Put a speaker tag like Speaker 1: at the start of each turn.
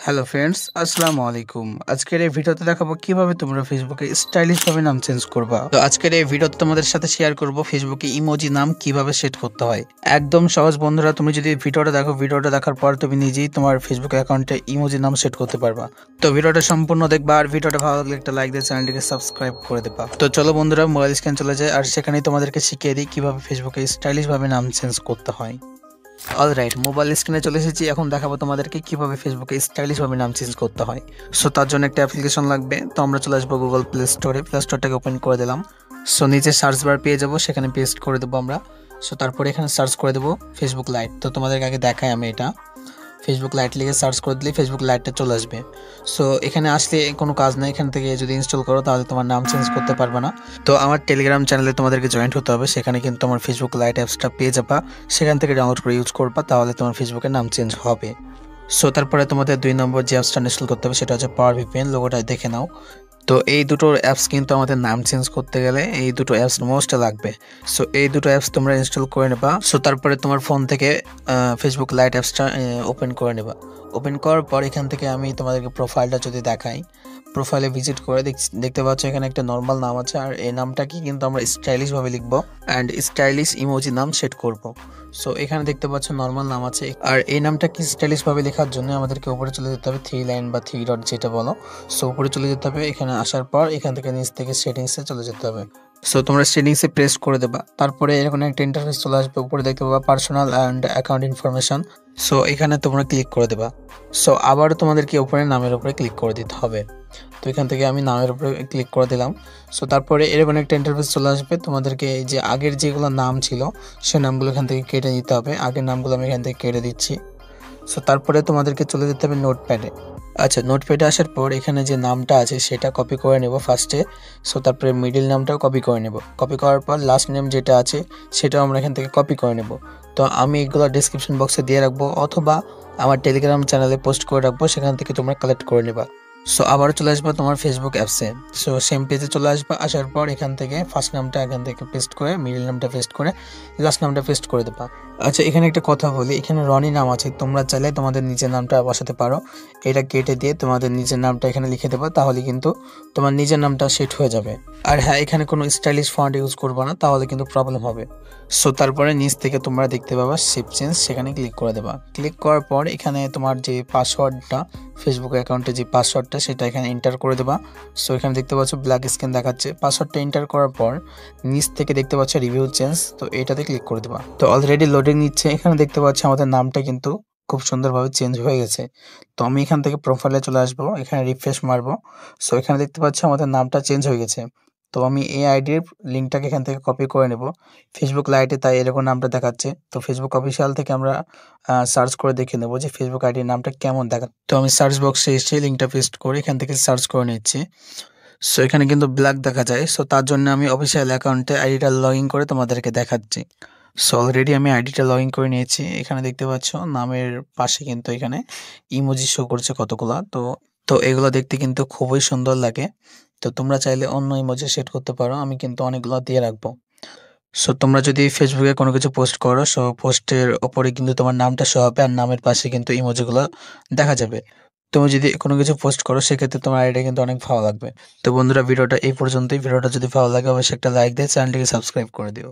Speaker 1: Hello friends, আসসালামু আলাইকুম। আজকের এই ভিডিওতে দেখাবো কিভাবে তোমরা ফেসবুকে স্টাইলিশ ভাবে নাম চেঞ্জ করবা। তো আজকের এই ভিডিওতে তোমাদের সাথে শেয়ার করব ফেসবুকে ইমোজি নাম কিভাবে সেট করতে হয়। একদম সহজ বন্ধুরা, তুমি যদি ভিডিওটা দেখো, ভিডিওটা দেখার পর তুমি নিজেই তোমার ফেসবুক অ্যাকাউন্টে ইমোজি নাম সেট করতে পারবা। তো ভিডিওটা সম্পূর্ণ দেখবা, আর ভিডিওটা ভালো লাগলে একটা লাইক দিয়ে চ্যানেলটিকে সাবস্ক্রাইব করে দেবা। তো চলো বন্ধুরা, মোবাইল স্ক্রিন চলে যায় আর সেখানেই তোমাদেরকে শিখিয়ে দিই কিভাবে ফেসবুকে স্টাইলিশ ভাবে নাম চেঞ্জ করতে হয়। অলরাইট, মোবাইল স্ক্রিনে চলে এসেছি। এখন দেখাবো তোমাদেরকে কিভাবে ফেসবুকে স্টাইলিশ ভাবে নাম চেঞ্জ করতে হয়। সো তার জন্য একটা অ্যাপ্লিকেশন লাগবে। তো আমরা চলে আসবো গুগল প্লে স্টোরে। প্লে স্টোরটাকে ওপেন করে দিলাম। সো নিচে সার্চ বার পেয়ে যাবো, সেখানে পেস্ট করে দেবো আমরা। সো তারপরে এখানে সার্চ করে দেবো ফেসবুক লাইট। তো তোমাদেরকে আগে দেখাই আমি এটা। ফেসবুক লাইট লিখে সার্চ করে দিলে ফেসবুক লাইটটা চলে আসবে। সো এখানে আসলে কোনো কাজ নেই, এখান থেকে যদি ইনস্টল করো তাহলে তোমার নাম চেঞ্জ করতে পারবে না। তো আমার টেলিগ্রাম চ্যানেলে তোমাদেরকে জয়েন্ট হতে হবে, সেখানে কিন্তু আমার ফেসবুক লাইট অ্যাপসটা পেয়ে যাবা, সেখান থেকে ডাউনলোড করে ইউজ করবা, তাহলে তোমার ফেসবুকের নাম চেঞ্জ হবে। সো তারপরে তোমাদের 2 নম্বর যে অ্যাপসটা ইনস্টল করতে হবে সেটা হচ্ছে পাওয়ার ভিপিএন। লোগোটা দেখে নাও। তো এই দুটো অ্যাপস কিন্তু আমাদের নাম চেঞ্জ করতে গেলে এই দুটো অ্যাপস মোস্ট লাগবে। সো এই দুটো অ্যাপস তোমরা ইনস্টল করে নেবা। সো তারপরে তোমার ফোন থেকে ফেসবুক লাইট অ্যাপসটা ওপেন করে নেবা। ওপেন করার পর এখান থেকে আমি তোমাদেরকে প্রোফাইলটা যদি দেখাই, প্রোফাইলে ভিজিট করে দেখতে পাচ্ছ এখানে একটা নর্মাল নাম আছে, আর এই নামটাকে কিন্তু আমরা স্টাইলিশভাবে লিখবো অ্যান্ড স্টাইলিশ ইমোজি নাম সেট করব। সো এখানে দেখতে পাচ্ছ নর্মাল নাম আছে, আর এই নামটাকে স্টাইলিশভাবে লেখার জন্য আমাদেরকে উপরে চলে যেতে হবে, 3 লাইন বা 3 ডট যেটা বলো। সো উপরে চলে যেতে হবে। এখানে আসার পর এখান থেকে নিচ থেকে সেটিংসে চলে যেতে হবে। সো তোমরা সেটিংসে প্রেস করে দেবা। তারপরে এরকম একটা ইন্টারফেস চলে আসবে, উপরে দেখতে পাবা personal and account information. So এখানে তোমরা ক্লিক করে দেবা। সো আবারও তোমাদেরকে উপরে নামের উপরে ক্লিক করে দিতে হবে। তো এখান থেকে আমি নামের উপরে ক্লিক করে দিলাম। সো তারপরে এরকম একটা ইন্টারফেস চলে আসবে, তোমাদেরকে এই যে আগের যেগুলো নাম ছিল সে নামগুলো এখান থেকে কেটে নিতে হবে। আগের নামগুলো আমি এখান থেকে কেটে দিচ্ছি। সো তারপরে তোমাদেরকে চলে যেতে হবে নোটপ্যাডে। আচ্ছা, নোটপ্যাডে আসার পর এখানে যে নামটা আছে সেটা কপি করে নেব ফার্স্টে। সো তারপরে মিডিল নামটাও কপি করে নেব। কপি করার পর লাস্ট নেম যেটা আছে সেটাও আমরা এখান থেকে কপি করে নেব। তো আমি এগুলো ডিসক্রিপশন বক্সে দিয়ে রাখবো, অথবা আমার টেলিগ্রাম চ্যানেলে পোস্ট করে রাখবো, সেখান থেকে তোমরা কালেক্ট করে নেবা। সো আবারও চলে আসবো তোমার ফেসবুক অ্যাপসে। সো সেম পেজে চলে আসবে। আসার পর এখান থেকে ফার্স্ট নামটা এখান থেকে পেস্ট করে, মিডিল নামটা পেস্ট করে, লাস্ট নামটা পেস্ট করে দেবা। আচ্ছা, এখানে একটা কথা বলি, এখানে রনি নাম আছে, তোমরা চাইলে তোমাদের নিজের নামটা বসাতে পারো। এটা কেটে দিয়ে তোমাদের নিজের নামটা এখানে লিখে দেবা, তাহলে কিন্তু তোমার নিজের নামটা সেট হয়ে যাবে। আর হ্যাঁ, এখানে কোনো স্টাইলিশ ফন্ট ইউজ করবো না, তাহলে কিন্তু প্রবলেম হবে। সো তারপরে নিচ থেকে তোমরা দেখতে পাবা সেভ চেঞ্জ, সেখানে ক্লিক করে দেবা। ক্লিক করার পর এখানে তোমার যে পাসওয়ার্ডটা, ফেসবুক অ্যাকাউন্টে যে পাসওয়ার্ডটা সেটা এখানে এন্টার করে দেবা। সো এখানে দেখতে পাচ্ছ ব্ল্যাক স্ক্রিন দেখাচ্ছে। পাসওয়ার্ডটা এন্টার করার পর নিচ থেকে দেখতে পাচ্ছ রিভিউ চেঞ্জ, তো এটাতে ক্লিক করে দেবা। তো অলরেডি লোডিং নিচ্ছে। এখানে দেখতে পাচ্ছ আমাদের নামটা কিন্তু খুব সুন্দরভাবে চেঞ্জ হয়ে গেছে। তো আমি এখান থেকে প্রোফাইলে চলে আসবো, এখানে রিফ্রেশ মারবো। সো এখানে দেখতে পাচ্ছ আমাদের নামটা চেঞ্জ হয়ে গেছে। তো আমি এই আইডির লিঙ্কটাকে এখান থেকে কপি করে নেব। ফেসবুক লাইটে তাই এরকম নামটা দেখাচ্ছে। তো ফেসবুক অফিসিয়াল থেকে আমরা সার্চ করে দেখে নেবো যে ফেসবুক আইডির নামটা কেমন দেখাচ্ছে। তো আমি সার্চ বক্সে এসে লিঙ্কটা পেস্ট করে এখান থেকে সার্চ করে নিচ্ছি। সো এখানে কিন্তু ব্ল্যাক দেখা যায়। সো তার জন্য আমি অফিসিয়াল অ্যাকাউন্টে আইডিটা লগ ইন করে তোমাদেরকে দেখাচ্ছি। সো অলরেডি আমি আইডিটা লগ ইন করে নিয়েছি। এখানে দেখতে পাচ্ছ নামের পাশে কিন্তু এখানে ইমোজি শো করছে কতগুলা। তো তো এগুলো দেখতে কিন্তু খুবই সুন্দর লাগে। তো তোমরা চাইলে অন্য ইমোজি সেট করতে পারো, আমি কিন্তু অনেকগুলো দিয়ে রাখবো। সো তোমরা যদি ফেসবুকে কোনো কিছু পোস্ট করো, সো পোস্টের ওপরে কিন্তু তোমার নামটা শো হবে, আর নামের পাশে কিন্তু ইমোজিগুলো দেখা যাবে। তুমি যদি কোনো কিছু পোস্ট করো সেক্ষেত্রে তোমার আইডিয়া কিন্তু অনেক ভালো লাগবে। তো বন্ধুরা, ভিডিওটা এই পর্যন্তই। ভিডিওটা যদি ভালো লাগে অবশ্যই একটা লাইক দিয়ে চ্যানেলটিকে সাবস্ক্রাইব করে দিও।